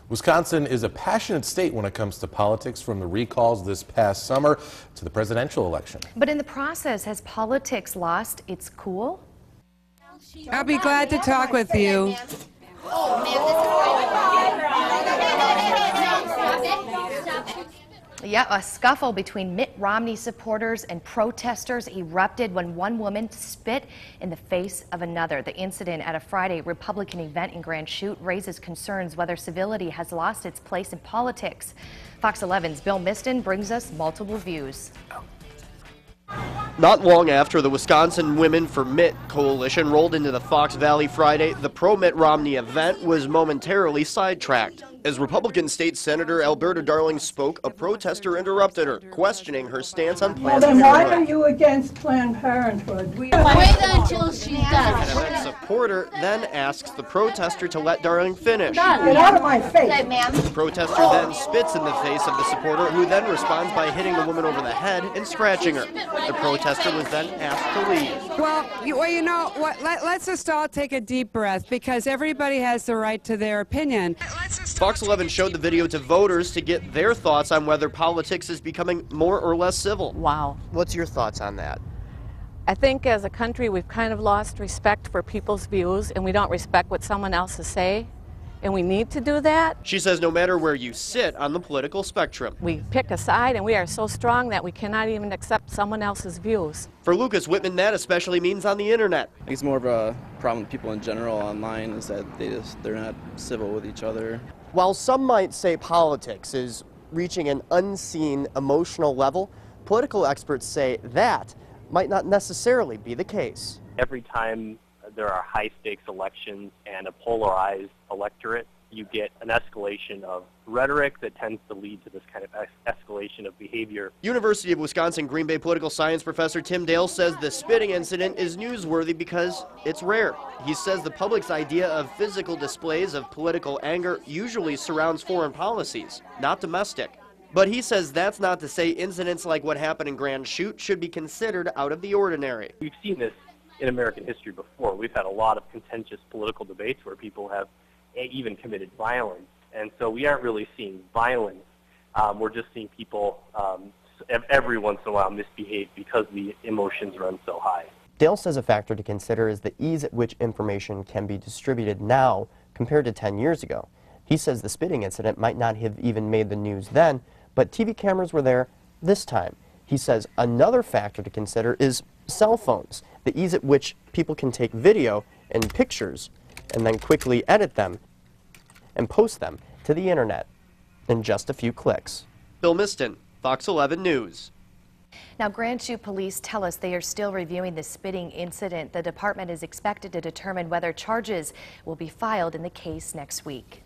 Wisconsin is a passionate state when it comes to politics, from the recalls this past summer to the presidential election. But in the process, has politics lost its cool? I'll be glad to talk with you. Yeah, a scuffle between Mitt Romney supporters and protesters erupted when one woman spit in the face of another. The incident at a Friday Republican event in Grand Chute raises concerns whether civility has lost its place in politics. Fox 11's Bill Miston brings us multiple views. Not long after the Wisconsin Women for Mitt coalition rolled into the Fox Valley Friday, the pro-Mitt Romney event was momentarily sidetracked. As Republican State Senator Alberta Darling spoke, a protester interrupted her, questioning her stance on Planned Parenthood. Well, then why are you against Planned Parenthood? Wait until she's done. An event supporter then asks the protester to let Darling finish. Get out of my face. Okay, ma'am. The protester then spits in the face of the supporter, who then responds by hitting the woman over the head and scratching her. The protester was then asked to leave. Well, you know what? Let's just all take a deep breath, because everybody has the right to their opinion. Fox 11 showed the video to voters to get their thoughts on whether politics is becoming more or less civil. Wow. What's your thoughts on that? I think as a country we've kind of lost respect for people's views, and we don't respect what someone else has say, and we need to do that. She says no matter where you sit on the political spectrum, We pick a side, and we are so strong that we cannot even accept someone else's views. for Lucas Whitman, that especially means on the internet. I think it's more of a problem with people in general online, is that they're not civil with each other. While some might say politics is reaching an unseen emotional level, political experts say that might not necessarily be the case. Every time there are high-stakes elections and a polarized electorate, you get an escalation of rhetoric that tends to lead to this kind of escalation of behavior. University of Wisconsin Green Bay political science professor Tim Dale says the spitting incident is newsworthy because it's rare. He says the public's idea of physical displays of political anger usually surrounds foreign policies, not domestic. But he says that's not to say incidents like what happened in Grand Chute should be considered out of the ordinary. We've seen this in American history before. We've had a lot of contentious political debates where people have even committed violence. And so we aren't really seeing violence. We're just seeing people every once in a while misbehave because the emotions run so high. Dale says a factor to consider is the ease at which information can be distributed now compared to 10 years ago. He says the spitting incident might not have even made the news then, but TV cameras were there this time. He says another factor to consider is cell phones, the ease at which people can take video and pictures and then quickly edit them and post them to the internet in just a few clicks. Bill Miston, Fox 11 News. Now, Grand Chute police tell us they are still reviewing the spitting incident. The department is expected to determine whether charges will be filed in the case next week.